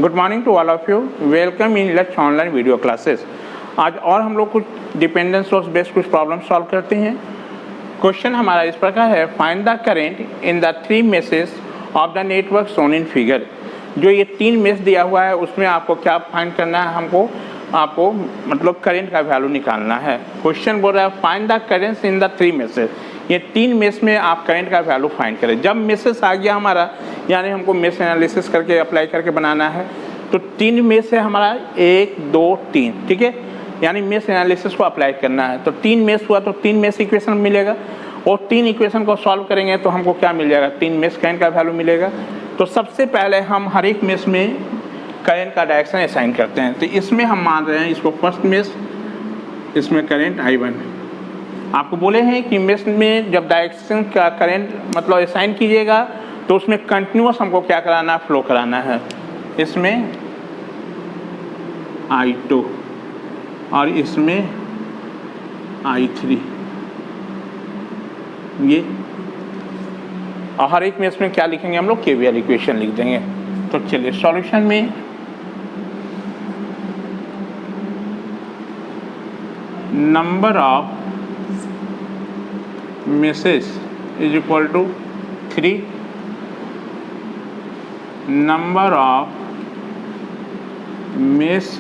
Good morning to all of you. Welcome in let's online video classes. आज और हम लोग कुछ डिपेंडेंट सोर्स बेस्ड कुछ प्रॉब्लम सॉल्व करते हैं। क्वेश्चन हमारा इस प्रकार है, find the current in the 3 message of the network shown in figure. जो ये 3 मेश दिया हुआ है उसमें आपको क्या फाइंड करना है, आपको मतलब करेंट का वैल्यू निकालना है। क्वेश्चन बोल रहा है find the current in the 3 message. ये 3 मेश में आप करंट का वैल्यू फाइंड करें। जब मेसेज आ गया हमारा, यानी हमको मेश एनालिसिस करके अप्लाई करके बनाना है, तो 3 मेश है हमारा, 1 2 3, ठीक है, यानी मेश एनालिसिस को अप्लाई करना है। तो 3 मेश हुआ तो 3 मेश इक्वेशन मिलेगा, और 3 इक्वेशन को सॉल्व करेंगे तो हमको क्या मिल जाएगा, 3 मेश करंट का वैल्यू मिलेगा। तो सबसे पहले हम हर एक मेश में करंट का डायरेक्शन असाइन करते हैं। तो इसमें हम मान रहे हैं इसको फर्स्ट मेश, इसमें करंट I1। आपको बोले हैं कि मेश में जब डायरेक्शन का करंट मतलब असाइन कीजिएगा तो उसमें कंटिन्यूअस हमको क्या कराना है, फ्लो कराना है। इसमें I2 और इसमें I3, ये और हर एक में इसमें क्या लिखेंगे हम लोग, KVL इक्वेशन लिख देंगे। तो चलिए सॉल्यूशन में number of message is equal to 3, number of mesh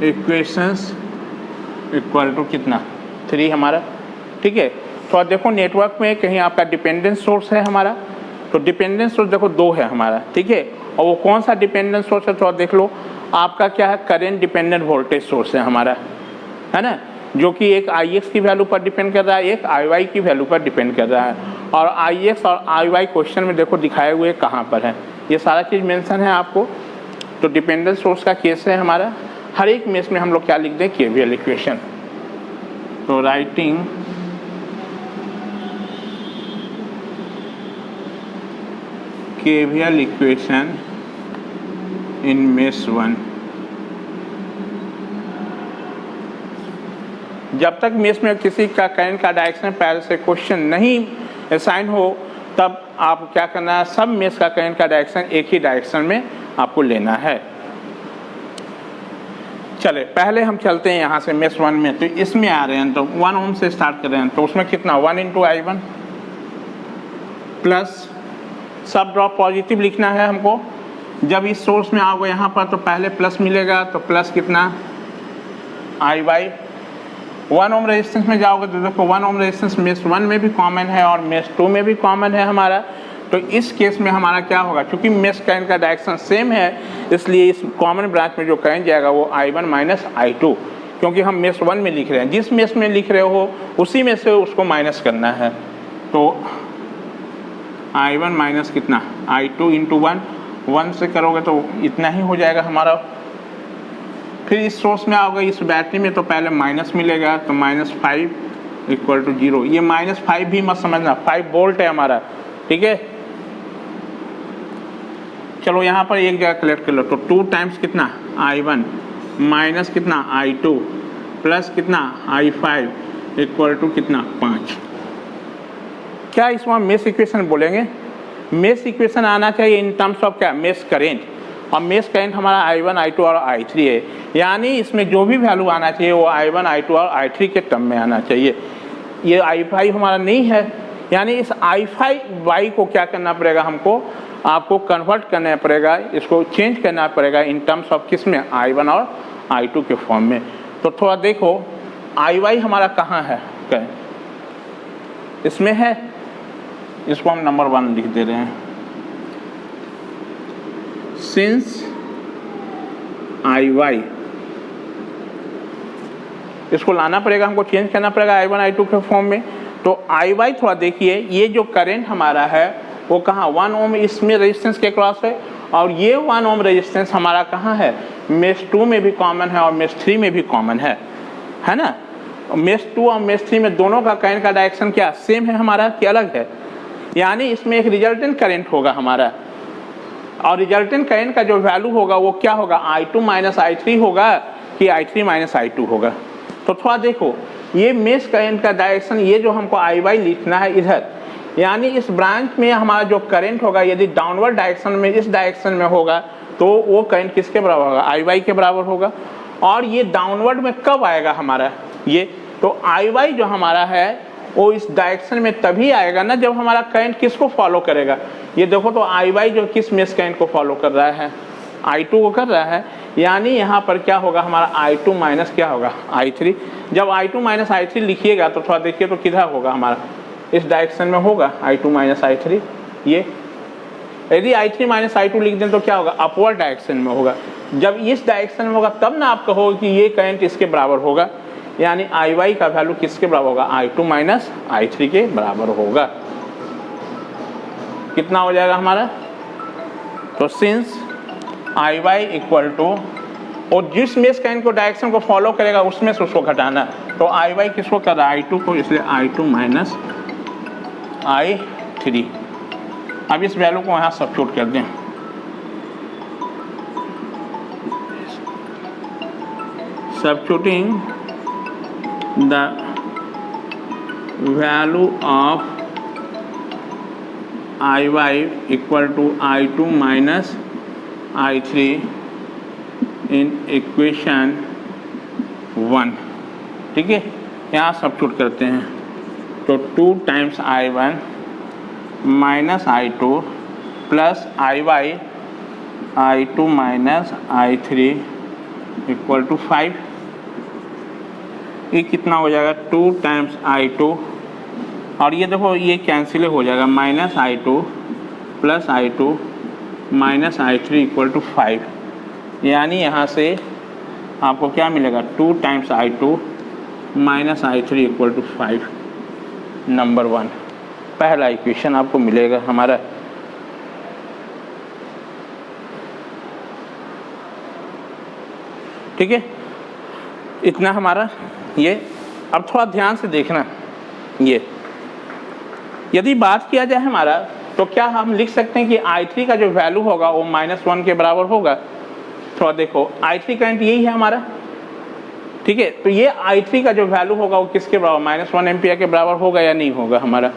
equations equal to कितना, 3 हमारा, ठीक है। तो आप देखो नेटवर्क में कहीं आपका डिपेंडेंट सोर्स है हमारा, तो डिपेंडेंट सोर्स देखो 2 है हमारा, ठीक है। और वो कौन सा डिपेंडेंट सोर्स है तो आप देख लो, आपका क्या है, करंट डिपेंडेंट वोल्टेज सोर्स है हमारा, है ना, जो कि एक Ix की वैल्यू पर डिपेंड कर रहा है, एक Iy की वैल्यू पर डिपेंड कर रहा है। और Ix और Iy क्वेश्चन में देखो दिखाए हुए कहाँ पर है, ये सारा चीज़ मेंशन है आपको। तो डिपेंडेंट सोर्स का केस है हमारा। हर एक मेश में हम लोग क्या लिख दें, KVL इक्वेशन। तो writing KVL equation in mesh 1। जब तक मेश में किसी का करंट का डायरेक्शन पहले से क्वेश्चन नहीं असाइन हो, तब आप क्या करना है, सब मेश का करंट का डायरेक्शन एक ही डायरेक्शन में आपको लेना है। चले पहले हम चलते हैं यहाँ से मेश 1 में। तो इसमें आ रहे हैं तो 1 ओम से स्टार्ट कर रहे हैं, तो उसमें कितना, 1 × I1 प्लस सब ड्रॉप पॉजिटिव लिखना है हमको। जब इस सोर्स में आओगे यहाँ पर तो पहले प्लस मिलेगा, तो प्लस कितना, Iy। 1 ओम रेजिस्टेंस में जाओगे तो देखो 1 ओम रेजिस्टेंस मेश 1 में भी कॉमन है और मेश 2 में भी कॉमन है हमारा। तो इस केस में हमारा क्या होगा, क्योंकि मेश करंट का डायरेक्शन सेम है, इसलिए इस कॉमन ब्रांच में जो करंट जाएगा वो I1 माइनस I2, क्योंकि हम मेश 1 में लिख रहे हैं। जिस मेश में लिख रहे हो उसी में से उसको माइनस करना है। तो I1 माइनस कितना, I2 × 1 से करोगे तो इतना ही हो जाएगा हमारा। फिर इस सोर्स में आओगे, इस बैटरी में तो पहले माइनस मिलेगा, तो -5 = 0। ये -5 भी मत समझना, 5 वोल्ट है हमारा, ठीक है। चलो यहाँ पर एक जगह कलेक्ट कर लो, तो 2 टाइम्स कितना, I1 माइनस कितना, I2 प्लस कितना, I5 = कितना, 5। क्या इसमें मेश इक्वेशन बोलेंगे, मेश इक्वेशन आना चाहिए इन टर्म्स ऑफ क्या, मेश करेंट। और मेश करंट हमारा I1 I2 और I3 है, यानी इसमें जो भी वैल्यू आना चाहिए वो I1 I2 और I3 के टर्म में आना चाहिए। ये I5 हमारा नहीं है, यानी इस I5y को क्या करना पड़ेगा हमको, आपको कन्वर्ट करना पड़ेगा, इसको चेंज करना पड़ेगा इन टर्म्स ऑफ किस में, I1 और I2 के फॉर्म में। तो थोड़ा देखो Iy हमारा कहाँ है, इसमें है, इसको हम नंबर 1 लिख दे रहे हैं। सिंस Iy, इसको लाना पड़ेगा हमको, चेंज करना पड़ेगा I1 I2 के फॉर्म में। तो Iy थोड़ा देखिए, ये जो करंट हमारा है वो कहाँ, 1 ओम इसमें रेजिस्टेंस के क्रॉस है, और ये 1 ओम रेजिस्टेंस हमारा कहाँ है, मेश 2 में भी कॉमन है और मेश 3 में भी कॉमन है ना। मेश 2 और मेश 3 में दोनों का करंट का डायरेक्शन क्या सेम है हमारा कि अलग है, यानी इसमें एक रिजल्टेंट करंट होगा हमारा, और रिजल्टेंट करंट का जो वैल्यू होगा वो क्या होगा, I2 माइनस I3 होगा कि I3 माइनस I2 होगा। तो थोड़ा देखो ये मेश करंट का डायरेक्शन, ये जो हमको Iy लिखना है इधर, यानी इस ब्रांच में हमारा जो करंट होगा यदि डाउनवर्ड डायरेक्शन में इस डायरेक्शन में होगा तो वो करंट किसके बराबर होगा, आई वाई के बराबर होगा। और ये डाउनवर्ड में कब आएगा हमारा ये, तो आई वाई जो हमारा है वो इस डायरेक्शन में तभी आएगा ना जब हमारा करंट किसको फॉलो करेगा। ये देखो तो आई वाई जो किस मेश करंट को फॉलो कर रहा है, I2 को कर रहा है, यानी यहाँ पर क्या होगा हमारा I2 माइनस क्या होगा I3। जब I2 माइनस I3 लिखिएगा तो थोड़ा देखिए तो किधर होगा हमारा, इस डायरेक्शन में होगा I2 माइनस I3। ये यदि I3 माइनस I2 लिख दें तो क्या होगा, अपवर्ड डायरेक्शन में होगा। जब इस डायरेक्शन में होगा तब ना आप कहोगे कि ये करंट इसके बराबर होगा, यानी आई वाई का वैल्यू किसके बराबर होगा, I2 माइनस I3 के बराबर होगा। कितना हो जाएगा हमारा, तो since I Y equal to, और जिस मेश करंट को डायरेक्शन को फॉलो करेगा उसमें से उसको घटाना, तो आई वाई किसको कर रहा है, I2 को, इसलिए I2 माइनस I3। अब इस वैल्यू को यहाँ सब्स्टिट्यूट कर दें, substituting the value of I Y equal to I2 minus I3 in equation 1। ठीक है, यहाँ सब्स्टिट्यूट करते हैं तो 2 times I1 minus I2 plus I I2 minus I3 equal to 5। ये कितना हो जाएगा, 2 टाइम्स I2, और ये देखो ये कैंसिल हो जाएगा, minus I2 plus I2 minus I3 equal to 5। यानी यहाँ से आपको क्या मिलेगा, 2 times I2 minus I3 equal to 5। Number 1 पहला इक्वेशन आपको मिलेगा हमारा। ठीक है, इतना हमारा ये। अब थोड़ा ध्यान से देखना, ये यदि बात किया जाए हमारा तो क्या हम लिख सकते हैं कि I3 का जो वैल्यू होगा वो -1 के बराबर होगा। थोड़ा देखो I3 करंट यही है हमारा, ठीक है, तो ये I3 का जो वैल्यू होगा वो किसके बराबर, -1 एम्पियर के बराबर होगा या नहीं होगा हमारा,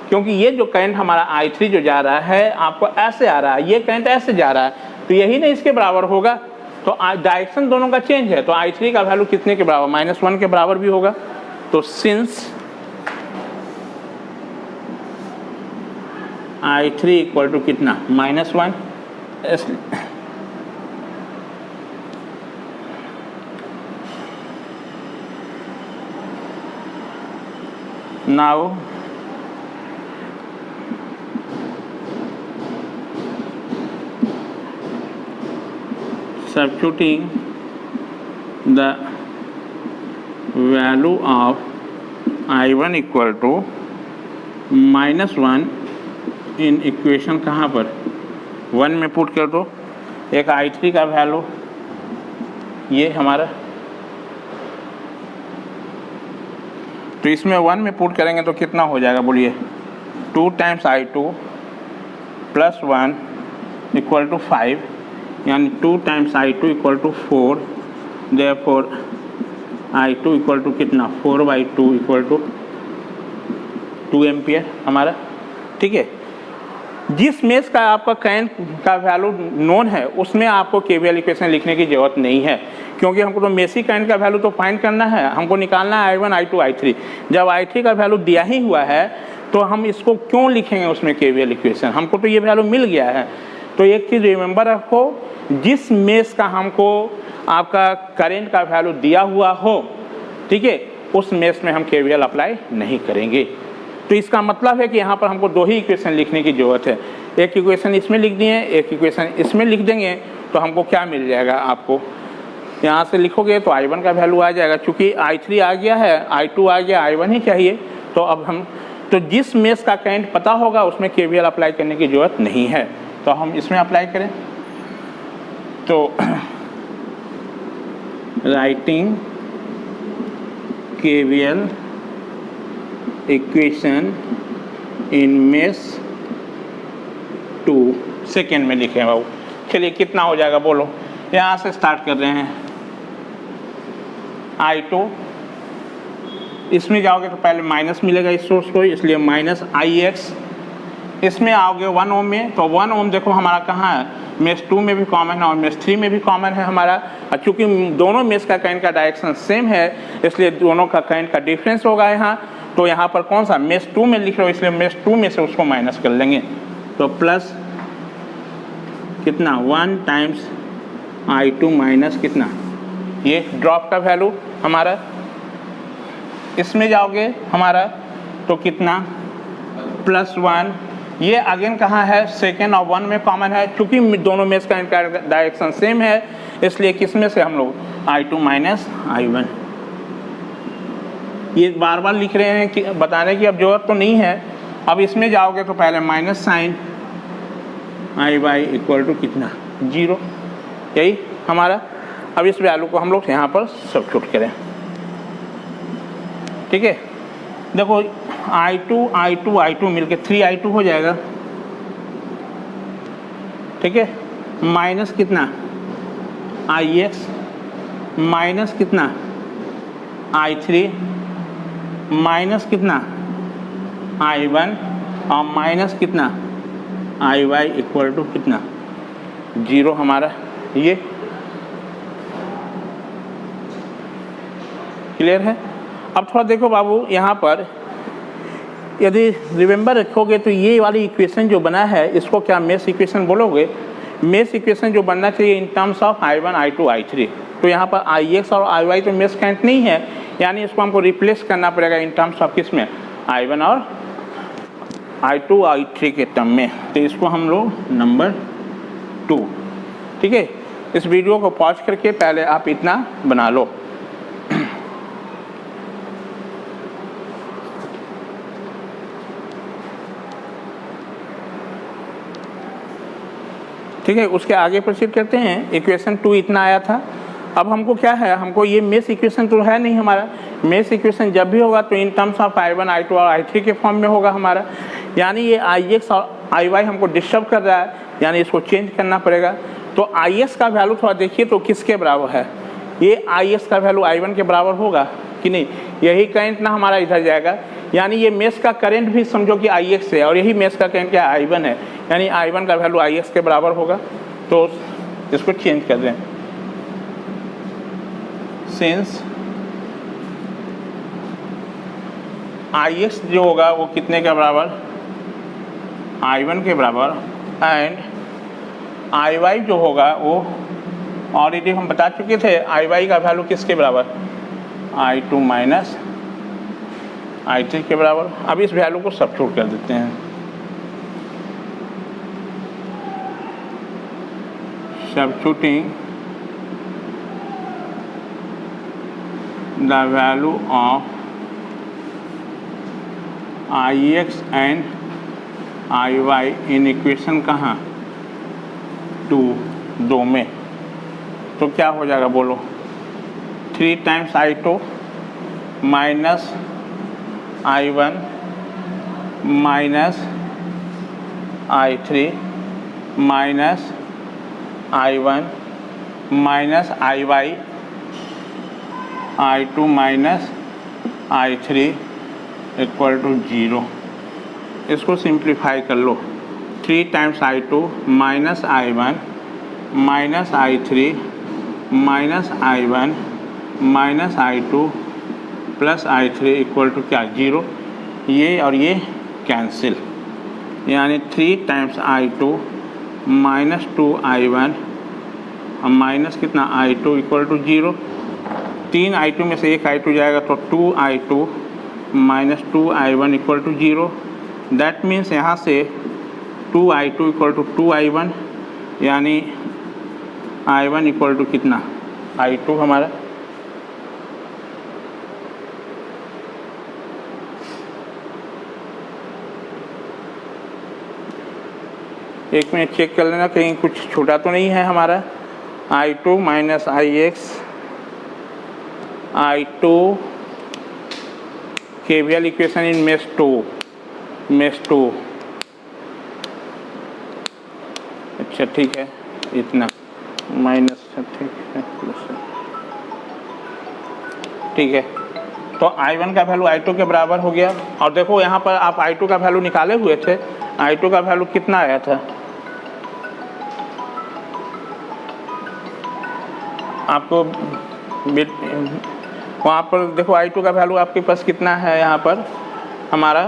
क्योंकि ये जो करंट हमारा I3 जो जा रहा है आपको ऐसे आ रहा है, ये करंट ऐसे जा रहा है, तो यही ना इसके बराबर होगा। तो डायरेक्शन दोनों का चेंज है, तो I3 का वैल्यू कितने के बराबर, -1 के बराबर भी होगा। तो सिंस I3 इक्वल टू कितना, -1, now substituting the value of I1 equal to -1 in equation कहाँ पर 1 में पुट कर दो। एक I3 का वैल्यू ये हमारा, तो इसमें 1 में पुट करेंगे तो कितना हो जाएगा बोलिए, 2 times I2 plus 1 equal to 5, यानी 2 times I2 equal to 4। Therefore I2 equal to कितना, 4/2 इक्वल टू 2 एम्पियर हमारा। ठीक है, जिस मेश का आपका करंट का वैल्यू नोन है उसमें आपको केवीएल इक्वेशन लिखने की ज़रूरत नहीं है, क्योंकि हमको तो मेशी करंट का वैल्यू तो फाइंड करना है, हमको निकालना है I1 I2 I3। जब I3 का वैल्यू दिया ही हुआ है तो हम इसको क्यों लिखेंगे उसमें केवीएल इक्वेशन, हमको तो ये वैल्यू मिल गया है। तो एक चीज़ रिमेंबर रखो, जिस मेश का हमको आपका करंट का वैल्यू दिया हुआ हो, ठीक है, उस मेश में हम केवीएल अप्लाई नहीं करेंगे। तो इसका मतलब है कि यहाँ पर हमको 2 ही इक्वेशन लिखने की ज़रूरत है, एक इक्वेशन इसमें लिख दिए, एक इक्वेशन इसमें लिख देंगे, तो हमको क्या मिल जाएगा, आपको यहाँ से लिखोगे तो I1 का वैल्यू आ जाएगा। चूँकि I3 आ गया है, I2 आ गया, I1 ही चाहिए, तो अब हम तो जिस मेश का करंट पता होगा उसमें केवीएल अप्लाई करने की ज़रूरत नहीं है, तो हम इसमें अप्लाई करें। तो writing KVL equation in mesh 2 second में लिखे बाबू। चलिए कितना हो जाएगा बोलो, यहाँ से स्टार्ट कर रहे हैं। I2 इसमें जाओगे तो पहले माइनस मिलेगा इस सोर्स को, इसलिए माइनस आई एक्स। इसमें आओगे 1 ओम में, तो 1 ओम देखो हमारा कहाँ है, मेष 2 में भी कॉमन है और मेष 3 में भी कॉमन है हमारा। और चूंकि दोनों मेष का करंट का डायरेक्शन सेम है, इसलिए दोनों का करंट का डिफरेंस होगा यहाँ। तो यहाँ पर कौन सा मेष 2 में लिख रहे हो, इसलिए मेष 2 में से उसको माइनस कर लेंगे। तो प्लस कितना 1 टाइम्स I2 माइनस कितना, ये ड्रॉप का वैल्यू हमारा। इसमें जाओगे हमारा तो कितना +1, ये अगेन कहाँ है, सेकेंड और 1 में कॉमन है। चूंकि दोनों में इसका डायरेक्शन सेम है, इसलिए किस में से हम लोग I2 माइनस I1, ये बार बार लिख रहे हैं कि बताने की अब जरूरत तो नहीं है। अब इसमें जाओगे तो पहले minus sign I equal to कितना 0, यही हमारा। अब इस वैल्यू को हम लोग यहाँ पर सब्स्टिट्यूट करें, ठीक है। देखो I2 मिलके 3I2 हो जाएगा, ठीक है। माइनस कितना IX माइनस कितना I3 माइनस कितना I1 और माइनस कितना IY इक्वल टू कितना 0 हमारा। ये क्लियर है। अब थोड़ा देखो बाबू, यहाँ पर यदि रिमेंबर रखोगे तो ये वाली इक्वेशन जो बना है इसको क्या मेश इक्वेशन बोलोगे। मेश इक्वेशन जो बनना चाहिए in terms of I1 I2 I3। तो यहाँ पर IX और IY तो मेश करंट नहीं है, यानी इसको हमको रिप्लेस करना पड़ेगा इन टर्म्स ऑफ किस में, I1 और I2 I3 के टर्म में। तो इसको हम लोग नंबर 2, ठीक है। इस वीडियो को पॉज करके पहले आप इतना बना लो, ठीक है। उसके आगे प्रोसीड करते हैं। इक्वेशन 2 इतना आया था। अब हमको क्या है, हमको ये मेश इक्वेशन तो है नहीं हमारा। मेश इक्वेशन जब भी होगा तो in terms of I1 I2 और I3 के फॉर्म में होगा हमारा। यानी ये IX और IY हमको डिस्टर्ब कर रहा है, यानी इसको चेंज करना पड़ेगा। तो IX का वैल्यू थोड़ा देखिए तो किसके बराबर है, ये IX का वैल्यू I1 के बराबर होगा कि नहीं। यही करंट ना हमारा इधर जाएगा, यानी ये मेश का करंट भी समझो कि IX है और यही मेश का करंट क्या I1 है, यानी I1 का वैल्यू IX के बराबर होगा। तो इसको चेंज कर दें, सिंस IX जो होगा वो कितने के बराबर, I1 के बराबर, एंड IY जो होगा वो ऑलरेडी हम बता चुके थे, IY का वैल्यू किसके बराबर, I2 माइनस I3 के बराबर। अब इस वैल्यू को सब्स्टिट्यूट कर देते हैं, substituting the value of IX and IY in equation कहाँ 2 में, तो क्या हो जाएगा बोलो, 3 times I2 minus I1 minus I3 minus I1 minus IY I2 minus I3 equal to 0। इसको सिंप्लीफाई कर लो, 3 times I2 minus I1 minus I3 minus I1 minus I2 plus I3 equal to क्या 0। ये और ये कैंसिल, यानी 3 times I2 minus 2I1 minus कितना I2 equal to 0। 3 I2 में से 1 I2 जाएगा तो 2I2 minus 2I1 equal to 0। That means यहाँ से 2I2 इक्वल टू 2I1, यानी I1 इक्वल टू कितना I2 हमारा। एक मिनट चेक कर लेना कहीं कुछ छोटा तो नहीं है हमारा। I2 minus IX, I2 KVL equation in mesh 2। अच्छा ठीक है, इतना माइनस, ठीक है प्लस, ठीक है। तो I1 का वैल्यू I2 के बराबर हो गया। और देखो यहाँ पर आप I2 का वैल्यू निकाले हुए थे, I2 का वैल्यू कितना आया था आपको, वहाँ पर देखो I2 का वैल्यू आपके पास कितना है, यहाँ पर हमारा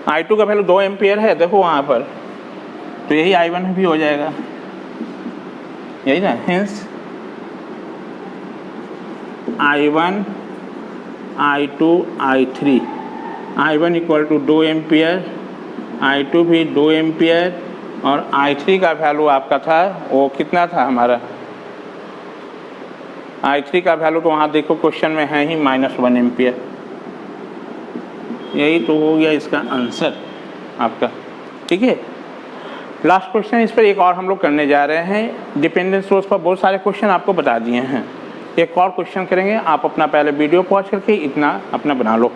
I2 का वैल्यू 2 एम्पियर है, देखो वहाँ पर, तो यही I1 भी हो जाएगा, यही ना। Hence I1, I2, I3, I1 equal to 2 ampere, I2 भी 2 एम्पियर, और I3 का वैल्यू आपका था वो कितना था हमारा, I3 का वैल्यू तो वहाँ देखो क्वेश्चन में है ही -1 एम्पियर। यही तो हो गया इसका आंसर आपका, ठीक है। लास्ट क्वेश्चन इस पर एक और हम लोग करने जा रहे हैं। डिपेंडेंट सोर्स पर बहुत सारे क्वेश्चन आपको बता दिए हैं, एक और क्वेश्चन करेंगे। आप अपना पहले वीडियो पॉज करके इतना अपना बना लो।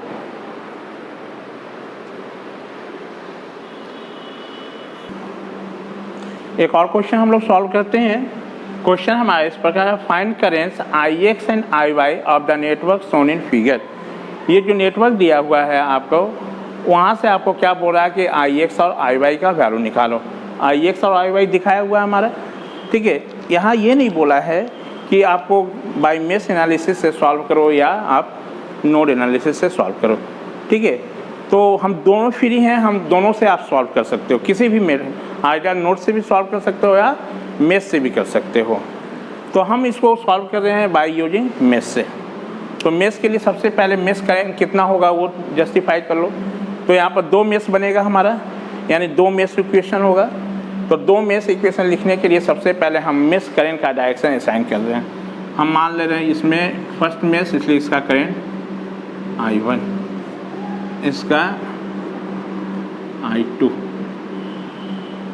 एक और क्वेश्चन हम लोग सॉल्व करते हैं। क्वेश्चन हमारा इस प्रकार है, find currents IX and IY of the network shown in figure. ये जो नेटवर्क दिया हुआ है आपको, वहाँ से आपको क्या बोल रहा है कि IX और IY का वैल्यू निकालो। IX और IY दिखाया हुआ है हमारा, ठीक है। यहाँ ये नहीं बोला है कि आपको बाय मेश एनालिसिस से सॉल्व करो या आप नोड एनालिसिस से सॉल्व करो, ठीक है। तो हम दोनों फ्री हैं, हम दोनों से आप सॉल्व कर सकते हो, किसी भी मेरे आइडिया नोड से भी सॉल्व कर सकते हो या मेश से भी कर सकते हो। तो हम इसको सॉल्व कर रहे हैं बाय यूजिंग मेश से। तो मेश के लिए सबसे पहले मेश करें कितना होगा वो जस्टिफाई कर लो। तो यहाँ पर 2 मेश बनेगा हमारा, यानी 2 मेश इक्वेशन होगा। तो 2 मेश इक्वेशन लिखने के लिए सबसे पहले हम मेश करेंट का डायरेक्शन असाइन कर रहे हैं। हम मान ले रहे हैं इसमें फर्स्ट मेश, इसलिए इसका करेंट I1, इसका I2,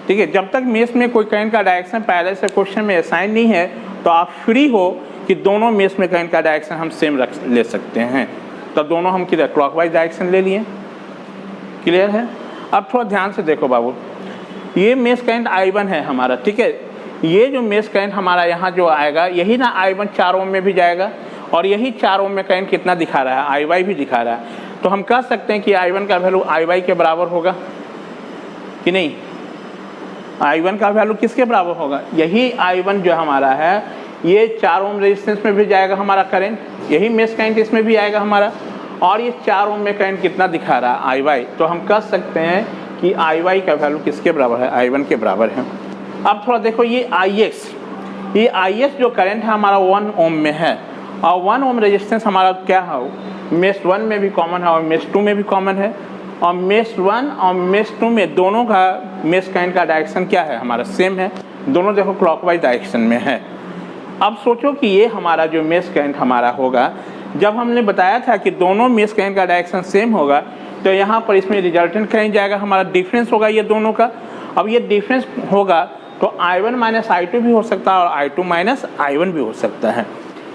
ठीक है। जब तक मेश में कोई करंट का डायरेक्शन पहले से क्वेश्चन में असाइन नहीं है तो आप फ्री हो कि दोनों मेश में करंट का डायरेक्शन हम सेम ले सकते हैं। तो दोनों हम किधर क्लॉकवाइज डायरेक्शन ले लिए, क्लियर है। अब थोड़ा ध्यान से देखो बाबू, ये मेश करंट I1 है हमारा, ठीक है। ये जो मेश करंट हमारा यहाँ जो आएगा, यही ना I1 4 ओम में भी जाएगा, और यही 4 ओम में करंट कितना दिखा रहा है, IY भी दिखा रहा है। तो हम कह सकते हैं कि I1 का वैल्यू IY के बराबर होगा कि नहीं। I1 का वैल्यू किसके बराबर होगा, यही I1 जो हमारा है, ये 4 ओम रेजिस्टेंस में भी जाएगा हमारा करंट, यही मेश करंट इसमें भी आएगा हमारा, और ये 4 ओम में करंट कितना दिखा रहा है, IY। तो हम कह सकते हैं कि IY का वैल्यू किसके बराबर है, I1 के बराबर है। अब थोड़ा देखो ये IX जो करंट है हमारा 1 ओम में है, और 1 ओम रेजिस्टेंस हमारा क्या है, मेश 1 में भी कॉमन है और मेश 2 में भी कॉमन है। और मेश 1 और मेश 2 में दोनों का मेश करंट का डायरेक्शन क्या है हमारा, सेम है, दोनों देखो क्लॉकवाइज डायरेक्शन में है। अब सोचो कि ये हमारा जो मेश करंट हमारा होगा, जब हमने बताया था कि दोनों मेश करंट का डायरेक्शन सेम होगा, तो यहाँ पर इसमें रिजल्टेंट करंट जाएगा हमारा, डिफरेंस होगा ये दोनों का। अब ये डिफरेंस होगा तो I1 माइनस I2 भी हो सकता है और I2 माइनस I1 भी हो सकता है।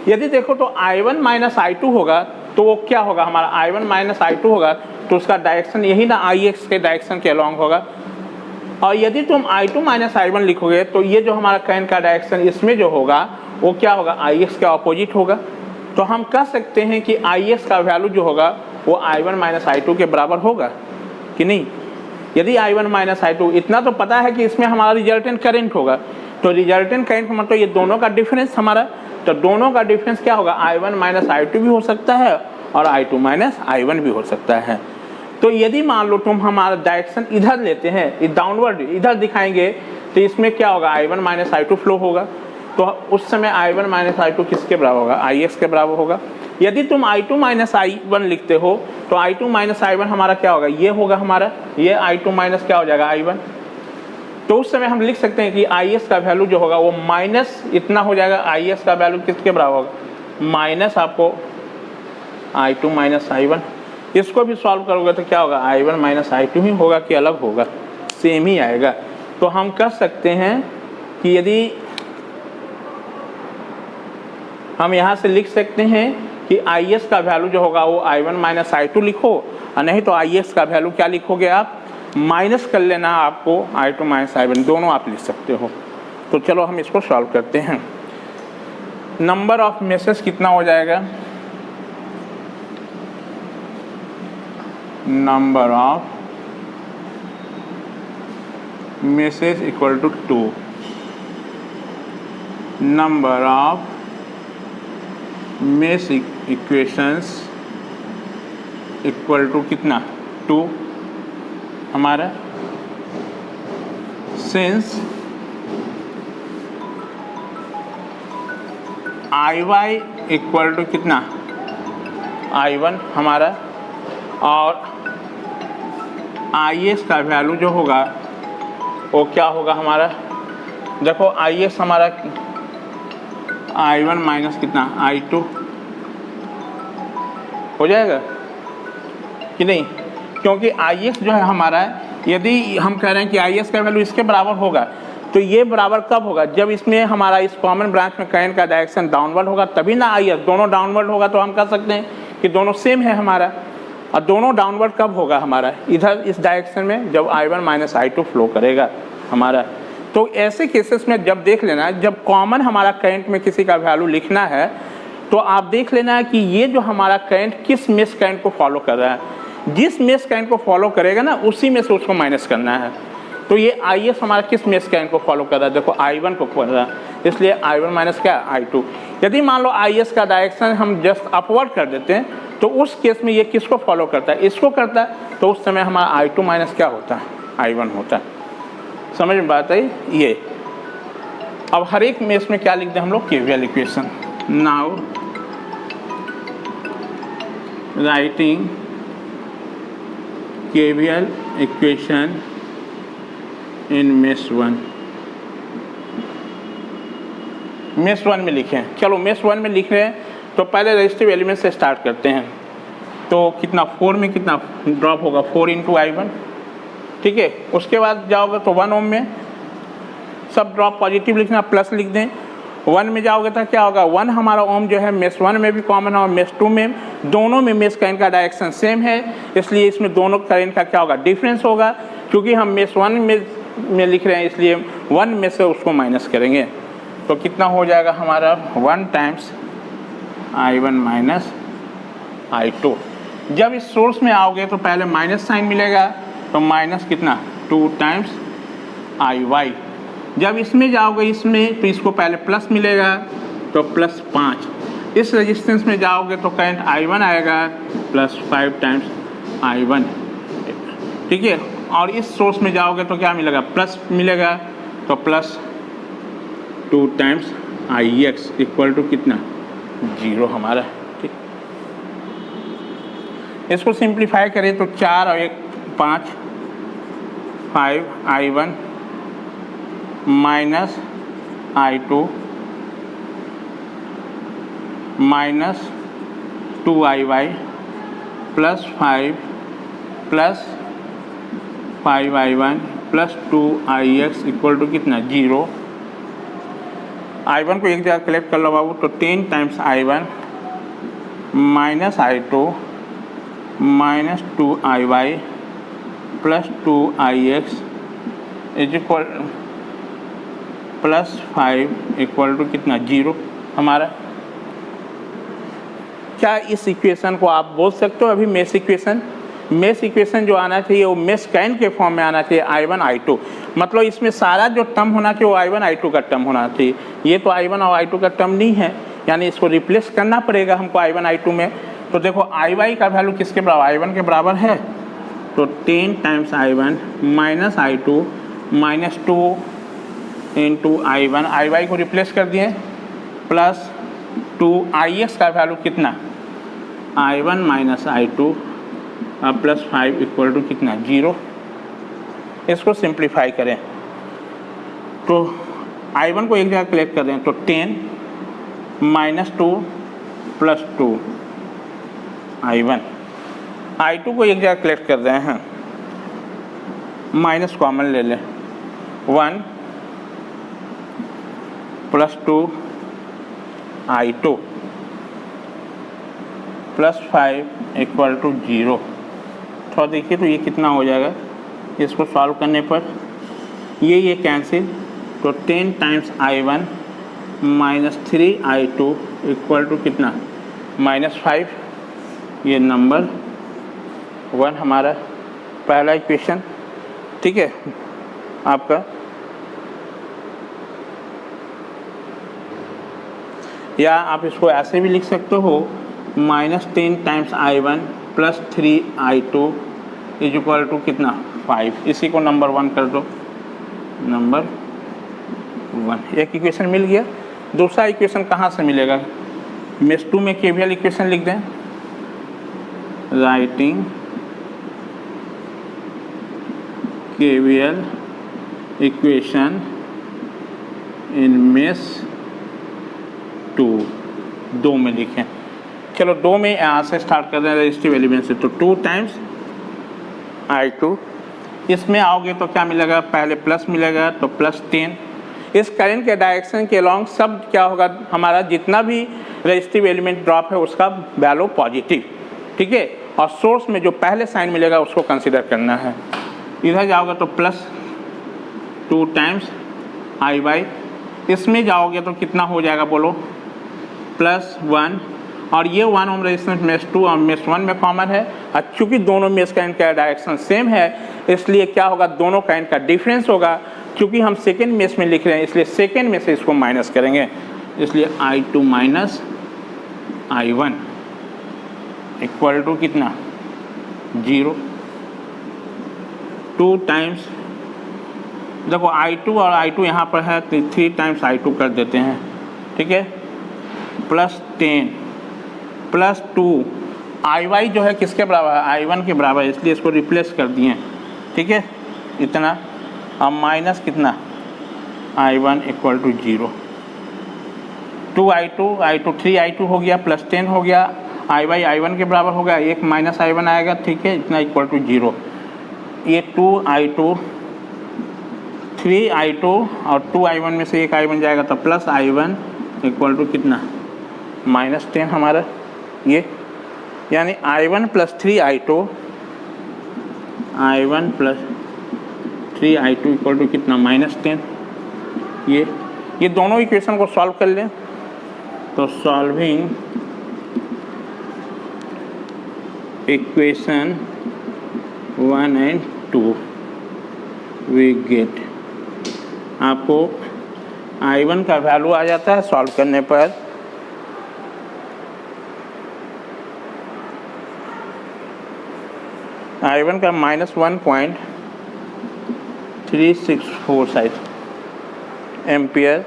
यदि देखो तो I1 माइनस I2 होगा तो वो क्या होगा हमारा, I1 माइनस I2 होगा तो उसका डायरेक्शन यही ना IX के डायरेक्शन के अलॉन्ग होगा। और यदि तुम I2 माइनस I1 लिखोगे तो ये जो हमारा करंट का डायरेक्शन इसमें जो होगा वो क्या होगा, IX के ऑपोजिट होगा। तो हम कह सकते हैं कि IX का वैल्यू जो होगा वो I1 माइनस I2 के बराबर होगा कि नहीं। यदि I1 माइनस I2, इतना तो पता है कि इसमें हमारा रिजल्टेंट करंट होगा, तो रिजल्टेंट करंट मतलब ये दोनों का डिफरेंस हमारा, तो दोनों का डिफरेंस क्या होगा, I1 माइनस I2 भी हो सकता है और I2 माइनस I1 भी हो सकता है। तो यदि मान लो तुम हमारा डायरेक्शन इधर लेते हैं, डाउनवर्ड इधर दिखाएंगे, तो इसमें क्या होगा, I1 माइनस I2 फ्लो होगा। तो उस समय I1 माइनस I2 किसके बराबर होगा, IX के बराबर होगा। यदि तुम I2 माइनस I1 लिखते हो तो I2 माइनस I1 हमारा क्या होगा, ये होगा हमारा, ये I2 माइनस क्या हो जाएगा, I1। तो उस समय हम लिख सकते हैं कि IX का वैल्यू जो होगा वो माइनस इतना हो जाएगा। IX का वैल्यू किसके बराबर होगा, माइनस आपको I2 माइनस I1। इसको भी सॉल्व करोगे तो क्या होगा, I1 माइनस I2 ही होगा कि अलग होगा, सेम ही आएगा। तो हम कह सकते हैं कि यदि हम यहाँ से लिख सकते हैं कि IX का वैल्यू जो होगा वो I1 माइनस I2 लिखो, और नहीं तो IX का वैल्यू क्या लिखोगे आप, माइनस कर लेना आपको I2 माइनस I1, दोनों आप लिख सकते हो। तो चलो हम इसको सॉल्व करते हैं। नंबर ऑफ मेसेज कितना हो जाएगा, number of meshes equal to 2, number of mesh equations equal to कितना 2 हमारा, सिंस IY इक्वल टू कितना I1 हमारा, और IS का वैल्यू जो होगा वो क्या होगा हमारा, देखो IS हमारा I1 माइनस कितना I2 हो जाएगा कि नहीं, क्योंकि IS जो है हमारा, यदि हम कह रहे हैं कि IS का वैल्यू इसके बराबर होगा तो ये बराबर कब होगा, जब इसमें हमारा इस कॉमन ब्रांच में करंट का डायरेक्शन डाउनवर्ड होगा तभी ना IS, दोनों डाउनवर्ड होगा तो हम कह सकते हैं कि दोनों सेम है हमारा। और दोनों डाउनवर्ड कब होगा हमारा, इधर इस डायरेक्शन में जब I1 माइनस I2 फ्लो करेगा हमारा। तो ऐसे केसेस में जब देख लेना, जब कॉमन हमारा करंट में किसी का वैल्यू लिखना है तो आप देख लेना है कि ये जो हमारा करंट किस मेश करंट को फॉलो कर रहा है, जिस मेश करंट को फॉलो करेगा ना उसी में से उसको माइनस करना है। तो ये IS हमारा किस मेश करंट को फॉलो कर रहा है, देखो I1 को कर रहा है, इसलिए I1 माइनस क्या I2। यदि मान लो IS का डायरेक्शन हम जस्ट अपवर्ड कर देते हैं तो उस केस में ये किसको फॉलो करता है, इसको करता है, तो उस समय हमारा I2 माइनस क्या होता है I1 होता है। समझ में बात आई ये। अब हर एक मेश में क्या लिख दें हम लोग, KVL equation. Now writing KVL equation in mesh 1, mesh 1 में लिखें। चलो मेश 1 में लिख रहे हैं तो पहले रेजिस्टिव एलिमेंट से स्टार्ट करते हैं। तो कितना 4 में कितना ड्रॉप होगा 4 इंटू I1, ठीक है। उसके बाद जाओगे तो 1 ओम में सब ड्रॉप पॉजिटिव लिखना, प्लस लिख दें। 1 में जाओगे तो क्या होगा, 1 हमारा ओम जो है मेश 1 में भी कॉमन है और मेश 2 में, दोनों में मेश करंट का डायरेक्शन सेम है, इसलिए इसमें दोनों करंट का क्या होगा, डिफरेंस होगा। क्योंकि हम मेश 1 में लिख रहे हैं इसलिए 1 में से उसको माइनस करेंगे। तो कितना हो जाएगा हमारा 1 टाइम्स I1 माइनस I2। जब इस सोर्स में आओगे तो पहले माइनस साइन मिलेगा, तो माइनस कितना 2 टाइम्स IY। जब इसमें जाओगे इसमें तो इसको पहले प्लस मिलेगा, तो प्लस 5। इस रेजिस्टेंस में जाओगे तो करंट I1 आएगा प्लस 5 टाइम्स I1, ठीक है। और इस सोर्स में जाओगे तो क्या मिलेगा, प्लस मिलेगा, तो plus 2 times IX equal to कितना 0 हमारा, ठीक। इसको सिंप्लीफाई करें तो 4 और 1 5, 5 I1 minus I2 minus 2 IY plus 5 plus 5 I1 plus 2 IX equal to कितना 0। I1 को एक जगह कलेक्ट कर लो बाबू, तो 10 times I1 minus I2 minus 2 IY plus 2 IX is equal plus 5 equal to कितना 0 हमारा। क्या इस इक्वेशन को आप बोल सकते हो अभी मेश इक्वेशन? मेश इक्वेशन जो आना चाहिए वो मेश करंट के फॉर्म में आना चाहिए I1 I2, मतलब इसमें सारा जो टर्म होना चाहिए वो I1 I2 का टर्म होना चाहिए। ये तो I1 और I2 का टर्म नहीं है, यानी इसको रिप्लेस करना पड़ेगा हमको I1 I2 में। तो देखो IY का वैल्यू किसके बराबर, I1 के बराबर है, तो 10 times I1 minus I2 minus 2 into I1, IY को रिप्लेस कर दिए, प्लस 2 IX का वैल्यू कितना I1 minus I2 plus 5 equal to कितना 0। इसको सिंप्लीफाई करें तो I1 को एक जगह कलेक्ट कर दें, तो 10 माइनस 2 प्लस 2 I1। I2 को एक जगह कलेक्ट कर रहे हैं, माइनस कॉमन ले लें, 1 plus 2 I2 plus 5 equal to 0। थोड़ा देखिए तो ये कितना हो जाएगा, इसको सॉल्व करने पर ये कैंसिल, तो 10 times I1 minus 3 I2 equal to कितना -5। ये नंबर 1 हमारा पहला इक्वेशन, ठीक है आपका। या आप इसको ऐसे भी लिख सकते हो -10 times I1 plus 3I2 is equal to कितना 5। इसी को नंबर 1 कर दो, नंबर 1। एक इक्वेशन मिल गया। दूसरा इक्वेशन कहाँ से मिलेगा? मेष 2 में केवीएल इक्वेशन लिख दें, राइटिंग केवीएल इक्वेशन इन मेष 2 में लिखें। चलो 2 में यहाँ से स्टार्ट कर रहे हैं रेजिस्टिव एलिमेंट से, तो 2 टाइम्स I2। इसमें आओगे तो क्या मिलेगा? पहले प्लस मिलेगा तो +10। इस करंट के डायरेक्शन के अलॉन्ग सब क्या होगा? हमारा जितना भी रेजिस्टिव एलिमेंट ड्रॉप है उसका वैल्यू पॉजिटिव, ठीक है। और सोर्स में जो पहले साइन मिलेगा उसको कंसिडर करना है। इधर जाओगे तो +2 टाइम्स I। इसमें जाओगे तो कितना हो जाएगा बोलो? +1। और ये 1 ओम रेजिस्टेंस मेष 2 और मेष 1 में कॉमन है। और चूँकि दोनों मेष करंट का डायरेक्शन सेम है इसलिए क्या होगा? दोनों करंट का डिफरेंस होगा। क्योंकि हम सेकेंड मेष में लिख रहे हैं इसलिए सेकेंड में से इसको माइनस करेंगे, इसलिए I2 minus I1 equal to कितना? 0। 2 टाइम्स, देखो I2 और I2 यहाँ पर है तो 3 टाइम्स I2 कर देते हैं, ठीक है। +10 +2 I जो है किसके बराबर है? I1 के बराबर है, इसलिए इसको रिप्लेस कर दिए, ठीक है। इतना अब माइनस कितना? I1 equal to 0। 2I2 3I2 हो गया, +10 हो गया, I1 के बराबर हो गया, एक माइनस I1 आएगा, ठीक है। इतना इक्वल टू 0। ये 2I2 3I2 और 2I1 में से एक I1 जाएगा तो प्लस I1 इक्वल टू कितना? -10 हमारा ये, यानी I1 plus 3I2 equal to कितना? -10। ये दोनों इक्वेशन को सॉल्व कर लें तो solving equation 1 and 2 we get, आपको I1 का वैल्यू आ जाता है सॉल्व करने पर I1 का -1.364 शायद एम्पियर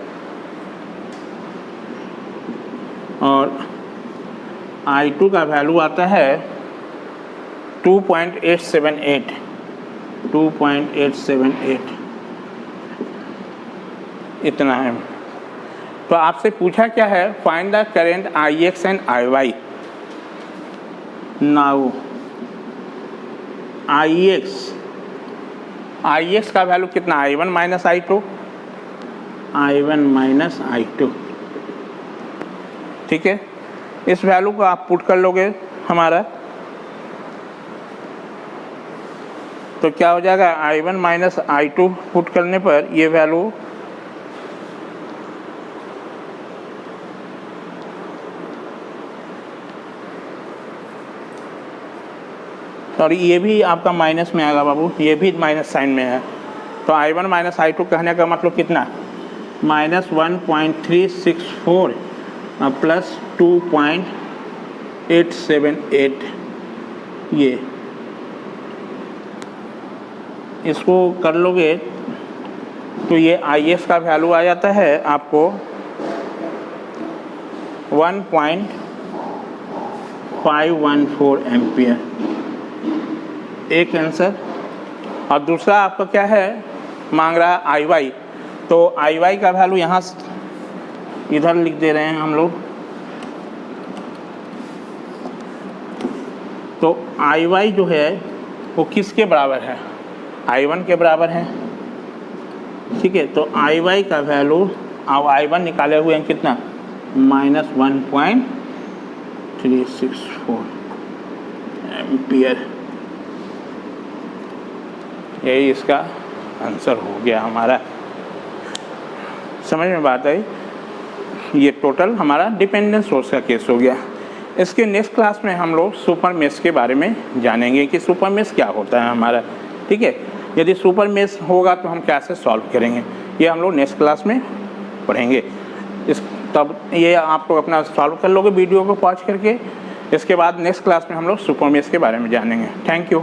और I2 का वैल्यू आता है 2.878 इतना है। तो आपसे पूछा क्या है? Find the current IX and IY। Now IX का वैल्यू कितना? I1 माइनस I2, ठीक है। इस वैल्यू को आप पुट कर लोगे हमारा, तो क्या हो जाएगा? I1 माइनस I2 पुट करने पर ये वैल्यू सॉरी ये भी आपका माइनस में आएगा बाबू, ये भी माइनस साइन में है। तो I1 माइनस I2 कहने का मतलब कितना? -1.364 प्लस 2.878। ये इसको कर लोगे तो ये IX का वैल्यू आ जाता है आपको 1.514 एम्पियर, एक आंसर। और दूसरा आपका क्या है? मांग रहा है IY, तो IY का वैल्यू यहाँ इधर लिख दे रहे हैं हम लोग। तो IY जो है वो किसके बराबर है? I1 के बराबर है, ठीक है। तो IY का वैल्यू अब I1 निकाले हुए हैं कितना? -1.364 एम्पियर। यही इसका आंसर हो गया हमारा। समझ में बात आई? ये टोटल हमारा डिपेंडेंट सोर्स का केस हो गया। इसके नेक्स्ट क्लास में हम लोग सुपर मेश के बारे में जानेंगे कि सुपर मेश क्या होता है हमारा, ठीक है। यदि सुपर मेश होगा तो हम कैसे सॉल्व करेंगे, ये हम लोग नेक्स्ट क्लास में पढ़ेंगे। तब ये आप लोग अपना सॉल्व कर लोगे वीडियो को पॉज करके। इसके बाद नेक्स्ट क्लास में हम लोग सुपर मेश के बारे में जानेंगे। Thank you.